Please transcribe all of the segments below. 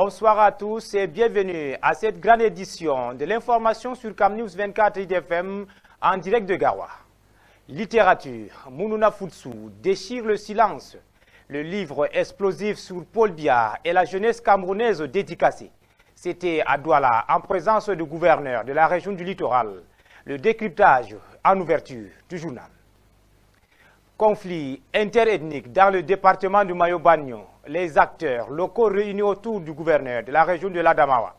Bonsoir à tous et bienvenue à cette grande édition de l'information sur CamNews 24 IDFM en direct de Garoua. Littérature, Mounouna Foutsou déchire le silence. Le livre explosif sur Paul Biya et la jeunesse camerounaise dédicacée. C'était à Douala en présence du gouverneur de la région du littoral. Le décryptage en ouverture du journal. Conflit interethnique dans le département du Mayo-Bagno. Les acteurs locaux réunis autour du gouverneur de la région de l'Adamawa.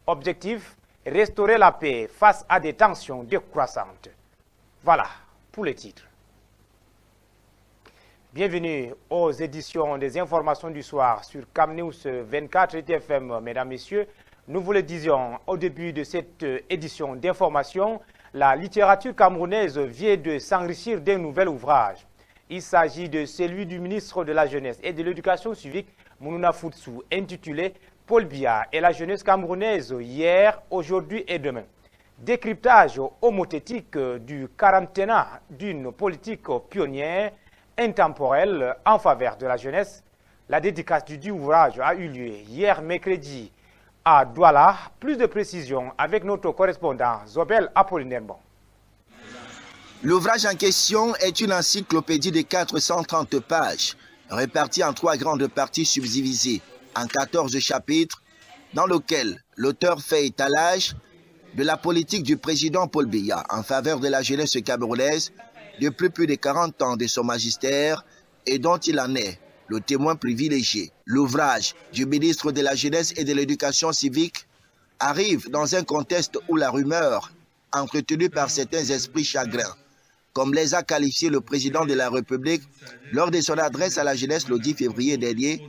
Objectif, restaurer la paix face à des tensions décroissantes. Voilà pour les titres. Bienvenue aux éditions des informations du soir sur CamNews 24 IDFM, mesdames, messieurs. Nous vous le disions au début de cette édition d'information, la littérature camerounaise vient de s'enrichir d'un nouvel ouvrage. Il s'agit de celui du ministre de la Jeunesse et de l'Éducation civique, Mounouna Foutsou, intitulé « Paul Biya et la jeunesse camerounaise hier, aujourd'hui et demain ». Décryptage homothétique du quaranténat d'une politique pionnière, intemporelle en faveur de la jeunesse. La dédicace du ouvrage a eu lieu hier mercredi à Douala. Plus de précisions avec notre correspondant Zobel Apollinaire. L'ouvrage en question est une encyclopédie de 430 pages, répartie en 3 grandes parties subdivisées en 14 chapitres, dans lequel l'auteur fait étalage de la politique du président Paul Biya en faveur de la jeunesse camerounaise depuis plus de 40 ans de son magistère et dont il en est le témoin privilégié. L'ouvrage du ministre de la Jeunesse et de l'Éducation civique arrive dans un contexte où la rumeur, entretenue par certains esprits chagrins, comme les a qualifiés le président de la République lors de son adresse à la jeunesse le 10 février dernier,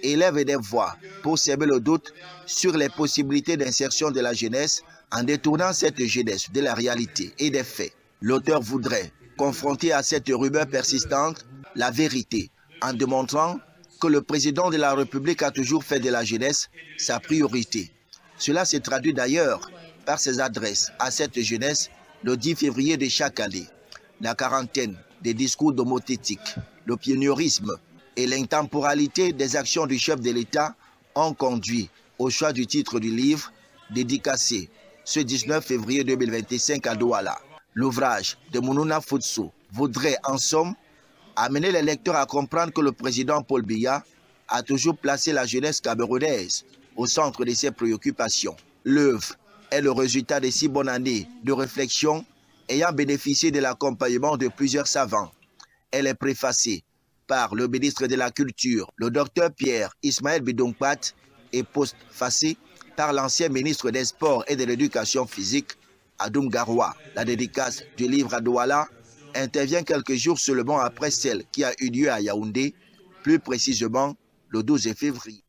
élève des voix pour semer le doute sur les possibilités d'insertion de la jeunesse en détournant cette jeunesse de la réalité et des faits. L'auteur voudrait confronter à cette rumeur persistante la vérité en démontrant que le président de la République a toujours fait de la jeunesse sa priorité. Cela se traduit d'ailleurs par ses adresses à cette jeunesse le 10 février de chaque année. La quarantaine des discours d'homothétique, le pionniérisme et l'intemporalité des actions du chef de l'État ont conduit au choix du titre du livre dédicacé ce 19 février 2025 à Douala. L'ouvrage de Mounouna Foutsou voudrait en somme amener les lecteurs à comprendre que le président Paul Biya a toujours placé la jeunesse camerounaise au centre de ses préoccupations. L'œuvre est le résultat de 6 bonnes années de réflexion ayant bénéficié de l'accompagnement de plusieurs savants. Elle est préfacée par le ministre de la Culture, le docteur Pierre Ismaël Bidongpat, et postfacée par l'ancien ministre des Sports et de l'Éducation physique, Adoum Garoua. La dédicace du livre à Douala intervient quelques jours seulement après celle qui a eu lieu à Yaoundé, plus précisément le 12 février.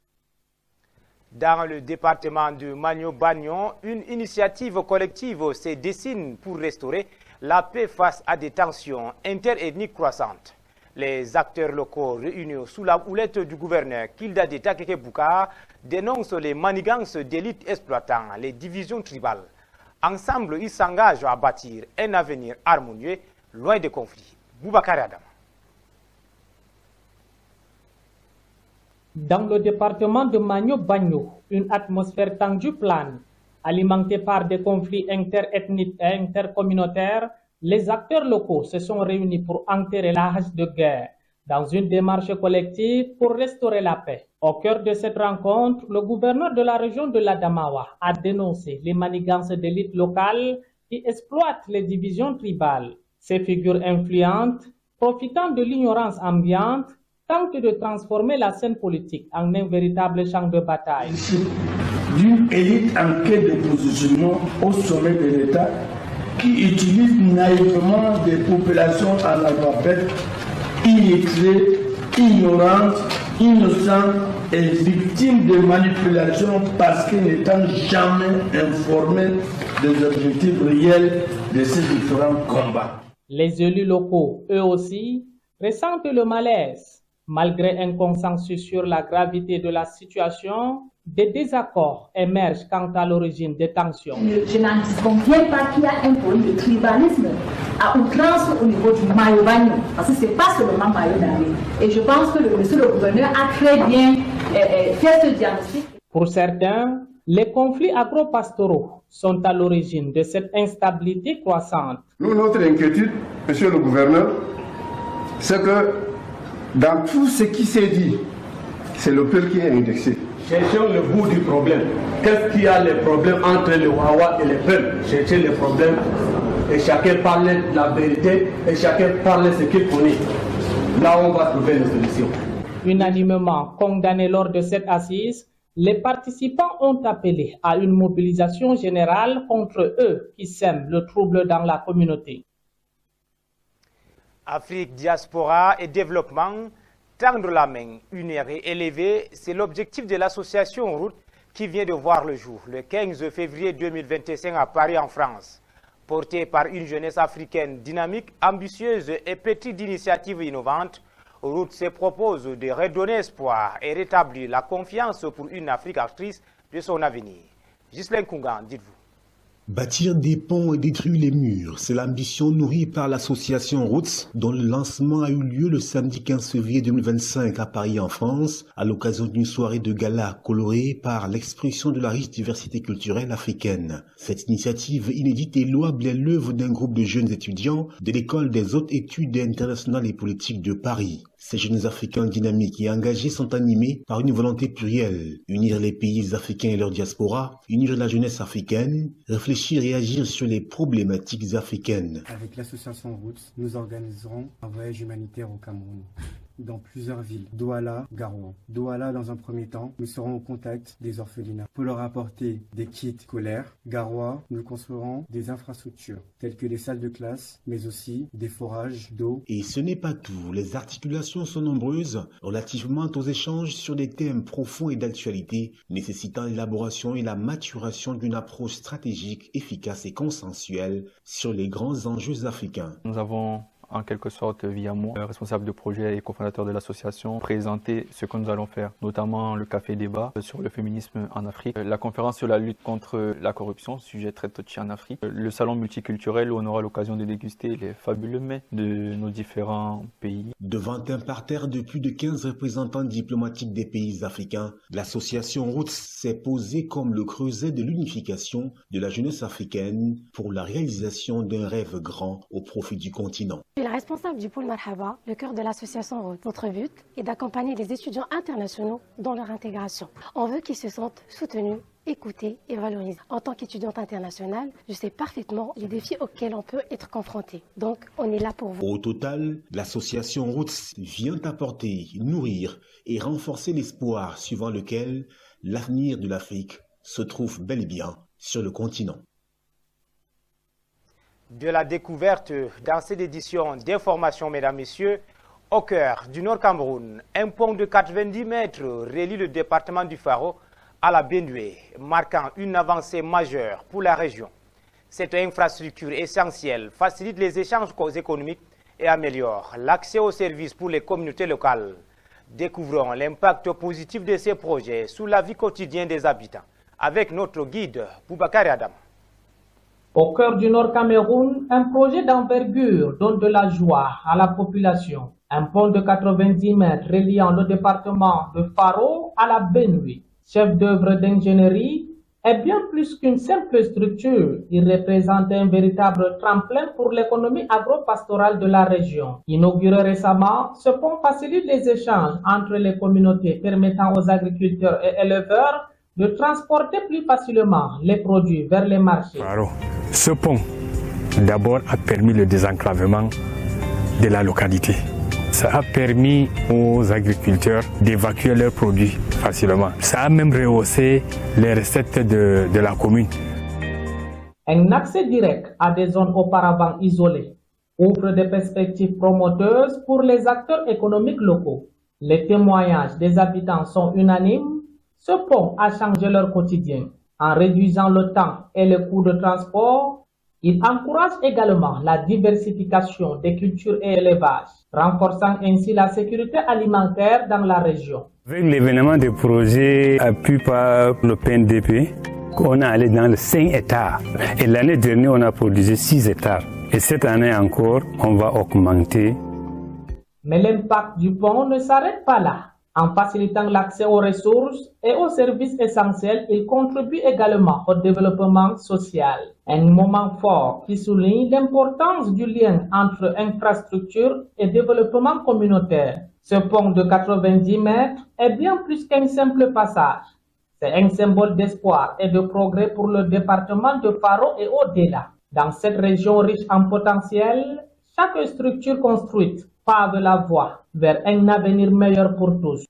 Dans le département de Mayo-Bagno, une initiative collective se dessine pour restaurer la paix face à des tensions interethniques croissantes. Les acteurs locaux réunis sous la houlette du gouverneur Kilda de Takeke-Bouka dénoncent les manigances d'élites exploitant les divisions tribales. Ensemble, ils s'engagent à bâtir un avenir harmonieux, loin des conflits. Boubacar Adam. Dans le département de Mayo-Bagno, une atmosphère tendue plane, alimentée par des conflits interethniques et intercommunautaires, les acteurs locaux se sont réunis pour enterrer la hache de guerre dans une démarche collective pour restaurer la paix. Au cœur de cette rencontre, le gouverneur de la région de l'Adamawa a dénoncé les manigances d'élites locales qui exploitent les divisions tribales. Ces figures influentes, profitant de l'ignorance ambiante, tentent de transformer la scène politique en un véritable champ de bataille. D'une élite en quête de positionnement au sommet de l'État qui utilise naïvement des populations analphabètes, illettrées, ignorantes, innocentes et victimes de manipulations parce qu'ils n'étant jamais informés des objectifs réels de ces différents combats. Les élus locaux, eux aussi, ressentent le malaise. Malgré un consensus sur la gravité de la situation, des désaccords émergent quant à l'origine des tensions. Je n'en conviens pas qu'il y a un problème de tribalisme à outrance au niveau du Mayo-Bagno, parce que ce n'est pas seulement Mayo-Bagno. Et je pense que le monsieur le gouverneur a très bien fait ce diagnostic. Pour certains, les conflits agro-pastoraux sont à l'origine de cette instabilité croissante. Nous, notre inquiétude, monsieur le gouverneur, c'est que dans tout ce qui s'est dit, c'est le peuple qui est indexé. Cherchons le bout du problème. Qu'est-ce qu'il y a les problèmes entre le Wawa et le peuple? Cherchez les problèmes et chacun parle de la vérité et chacun parle de ce qu'il connaît. Là, on va trouver une solution. Unanimement condamné lors de cette assise, les participants ont appelé à une mobilisation générale contre eux qui sèment le trouble dans la communauté. Afrique, diaspora et développement, tendre la main, unir et élever, c'est l'objectif de l'association Route qui vient de voir le jour le 15 février 2025 à Paris en France. Portée par une jeunesse africaine dynamique, ambitieuse et pétrie d'initiatives innovantes, Route se propose de redonner espoir et rétablir la confiance pour une Afrique actrice de son avenir. Ghislaine Koungan, dites-vous. Bâtir des ponts et détruire les murs, c'est l'ambition nourrie par l'association Roots, dont le lancement a eu lieu le samedi 15 février 2025 à Paris en France, à l'occasion d'une soirée de gala colorée par l'expression de la riche diversité culturelle africaine. Cette initiative inédite et louable est l'œuvre d'un groupe de jeunes étudiants de l'école des hautes études internationales et politiques de Paris. Ces jeunes Africains dynamiques et engagés sont animés par une volonté plurielle, unir les pays africains et leur diaspora, unir la jeunesse africaine, réfléchir et agir sur les problématiques africaines. Avec l'association Roots, nous organiserons un voyage humanitaire au Cameroun, dans plusieurs villes, Douala, Garoua. Douala, dans un premier temps, nous serons au contact des orphelinats pour leur apporter des kits scolaires. Garoua, nous construirons des infrastructures, telles que des salles de classe, mais aussi des forages d'eau. Et ce n'est pas tout, les articulations sont nombreuses relativement aux échanges sur des thèmes profonds et d'actualité, nécessitant l'élaboration et la maturation d'une approche stratégique, efficace et consensuelle sur les grands enjeux africains. Nous avons en quelque sorte via moi, responsable de projet et cofondateur de l'association, présenter ce que nous allons faire, notamment le café débat sur le féminisme en Afrique, la conférence sur la lutte contre la corruption, sujet très touchy en Afrique, le salon multiculturel où on aura l'occasion de déguster les fabuleux mets de nos différents pays. Devant un parterre de plus de 15 représentants diplomatiques des pays africains, l'association Roots s'est posée comme le creuset de l'unification de la jeunesse africaine pour la réalisation d'un rêve grand au profit du continent. Je suis la responsable du pôle Marhaba, le cœur de l'association Roots. Notre but est d'accompagner les étudiants internationaux dans leur intégration. On veut qu'ils se sentent soutenus, écoutés et valorisés. En tant qu'étudiante internationale, je sais parfaitement les défis auxquels on peut être confronté. Donc, on est là pour vous. Au total, l'association Roots vient apporter, nourrir et renforcer l'espoir suivant lequel l'avenir de l'Afrique se trouve bel et bien sur le continent. De la découverte dans cette édition d'information, mesdames, messieurs, au cœur du Nord Cameroun, un pont de 90 mètres relie le département du Faro à la Benue, marquant une avancée majeure pour la région. Cette infrastructure essentielle facilite les échanges économiques et améliore l'accès aux services pour les communautés locales. Découvrons l'impact positif de ces projets sur la vie quotidienne des habitants avec notre guide Boubacar Adam. Au cœur du Nord Cameroun, un projet d'envergure donne de la joie à la population. Un pont de 90 mètres reliant le département de Faro à la Benue. Chef d'œuvre d'ingénierie, est bien plus qu'une simple structure. Il représente un véritable tremplin pour l'économie agro-pastorale de la région. Inauguré récemment, ce pont facilite les échanges entre les communautés, permettant aux agriculteurs et éleveurs de transporter plus facilement les produits vers les marchés. Ce pont, d'abord, a permis le désenclavement de la localité. Ça a permis aux agriculteurs d'évacuer leurs produits facilement. Ça a même rehaussé les recettes de la commune. Un accès direct à des zones auparavant isolées ouvre des perspectives promoteuses pour les acteurs économiques locaux. Les témoignages des habitants sont unanimes. Ce pont a changé leur quotidien. En réduisant le temps et le coût de transport, il encourage également la diversification des cultures et élevages, renforçant ainsi la sécurité alimentaire dans la région. Avec l'événement des projets appuyés par le PNDP, on est allé dans les 5 hectares. Et l'année dernière, on a produit 6 hectares. Et cette année encore, on va augmenter. Mais l'impact du pont ne s'arrête pas là. En facilitant l'accès aux ressources et aux services essentiels, il contribue également au développement social. Un moment fort qui souligne l'importance du lien entre infrastructure et développement communautaire. Ce pont de 90 mètres est bien plus qu'un simple passage. C'est un symbole d'espoir et de progrès pour le département de Faro et au-delà. Dans cette région riche en potentiel, chaque structure construite pave la voie vers un avenir meilleur pour tous.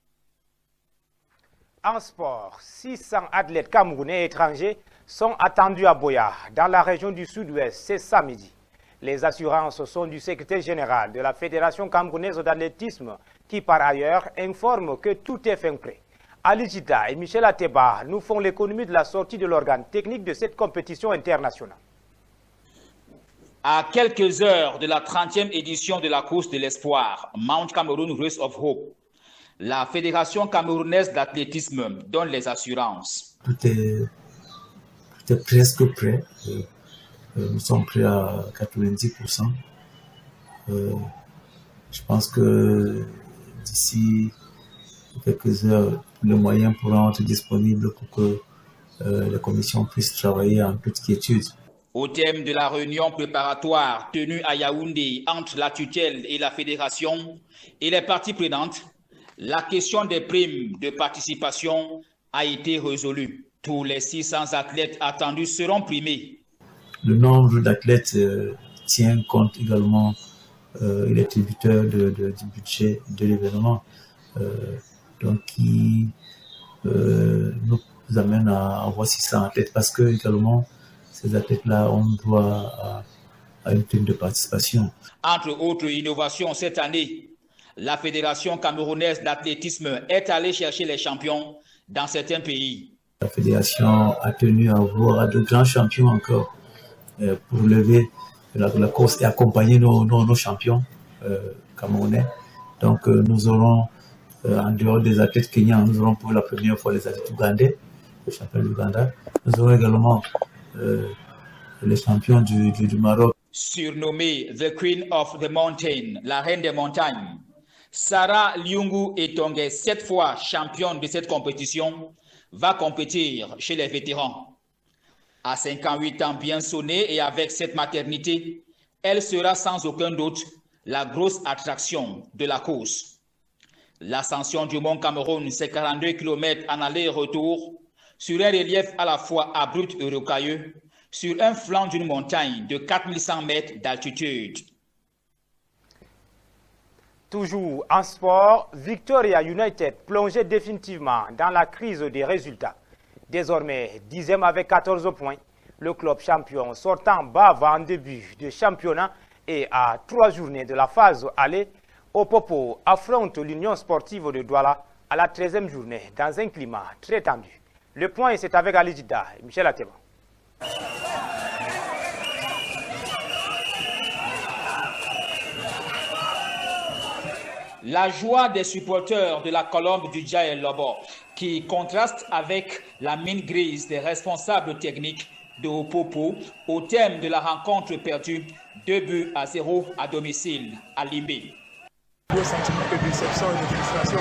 En sport, 600 athlètes camerounais et étrangers sont attendus à Boya, dans la région du Sud-Ouest, ce samedi. Les assurances sont du secrétaire général de la Fédération camerounaise d'athlétisme qui, par ailleurs, informe que tout est fin prêt. Ali Jida et Michel Ateba nous font l'économie de la sortie de l'organe technique de cette compétition internationale. À quelques heures de la 30e édition de la course de l'espoir, Mount Cameroon Race of Hope, la Fédération camerounaise d'athlétisme donne les assurances. Tout est presque prêt. Nous sommes prêts à 90%. Je pense que d'ici quelques heures, les moyens pourront être disponibles pour que les commissions puissent travailler en toute quiétude. Au thème de la réunion préparatoire tenue à Yaoundé entre la tutelle et la fédération et les parties prenantes, la question des primes de participation a été résolue. Tous les 600 athlètes attendus seront primés. Le nombre d'athlètes tient compte également, il est tributaire du budget de l'événement, donc qui nous amène à avoir 600 athlètes parce que également ces athlètes-là ont droit à une prime de participation. Entre autres innovations cette année, la Fédération camerounaise d'athlétisme est allée chercher les champions dans certains pays. La fédération a tenu à avoir de grands champions encore pour lever la course et accompagner nos champions camerounais. Donc nous aurons, en dehors des athlètes kenyans, nous aurons pour la première fois les athlètes ougandais, les champions de l'Ouganda. Nous aurons également les champions du Maroc. Surnommée The Queen of the Mountain, la reine des montagnes, Sarah Liungu Etongue, 7 fois championne de cette compétition, va compétir chez les vétérans. À 58 ans bien sonnés et avec cette maternité, elle sera sans aucun doute la grosse attraction de la course. L'ascension du Mont Cameroun, c'est 42 km en aller-retour, sur un relief à la fois abrupt et rocailleux, sur un flanc d'une montagne de 4100 mètres d'altitude. Toujours en sport, Victoria United plongeait définitivement dans la crise des résultats. Désormais 10e avec 14 points, le club champion sortant bave en début de championnat et à 3 journées de la phase aller, Opopo affronte l'Union sportive de Douala à la 13e journée dans un climat très tendu. Le point, c'est avec Ali Jida et Michel Ateba. La joie des supporters de la Colombe du Djaï Lobo qui contraste avec la mine grise des responsables techniques de Opopo au thème de la rencontre perdue 2-0 à domicile à Limbé. Le sentiment de déception et de frustration.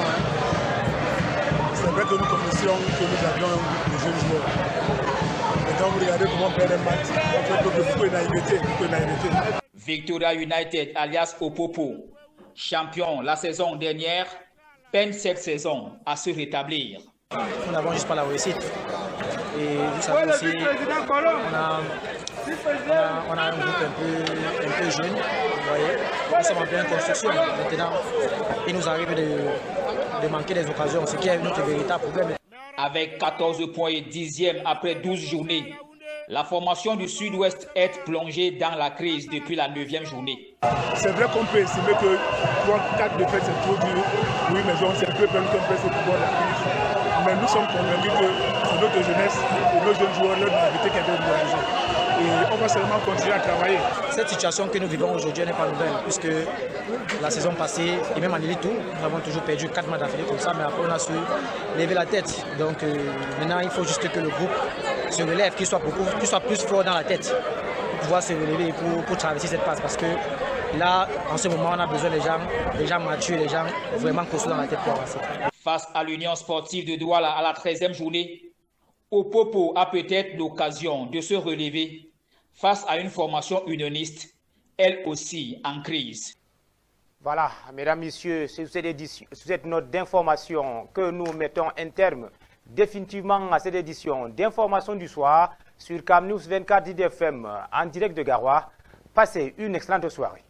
C'est vrai que nous connaissions que nous avions des jeunes joueurs. Et quand vous regardez comment on perd un match, on fait beaucoup de naïveté. Victoria United alias Opopo, champion la saison dernière, peine cette saison à se rétablir. Nous n'avons juste pas la réussite. Et vous savez aussi, on a un groupe un peu jeune, vous voyez. Nous sommes en pleine construction. Maintenant, il nous arrive de manquer des occasions, ce qui est notre véritable problème. Avec 14 points et 10e après 12 journées, la formation du Sud-Ouest est plongée dans la crise depuis la 9e journée. C'est vrai qu'on peut estimer que 3-4 défaites c'est trop dur. Oui, mais on sait que même qu'on peut se pouvoir la crise. Mais nous sommes convaincus que c'est notre jeunesse et nos jeunes joueurs, leur naïveté qui a été organisée. Et on va seulement continuer à travailler. Cette situation que nous vivons aujourd'hui n'est pas nouvelle, puisque la saison passée, et même en Elite, nous avons toujours perdu 4 matchs d'affilée comme ça, mais après on a su lever la tête. Donc maintenant, il faut juste que le groupe se relève, qu'il soit plus fort dans la tête, pour pouvoir se relever et pour traverser cette passe. Parce que Là, en ce moment, on a besoin des gens matures, des gens vraiment costauds dans la tête pour avancer. Face à l'Union sportive de Douala à la 13e journée, Opopo a peut-être l'occasion de se relever face à une formation unioniste, elle aussi en crise. Voilà, mesdames, messieurs, c'est sur cette note d'information que nous mettons un terme définitivement à cette édition d'information du soir sur CamNews 24 IDFM en direct de Garoua. Passez une excellente soirée.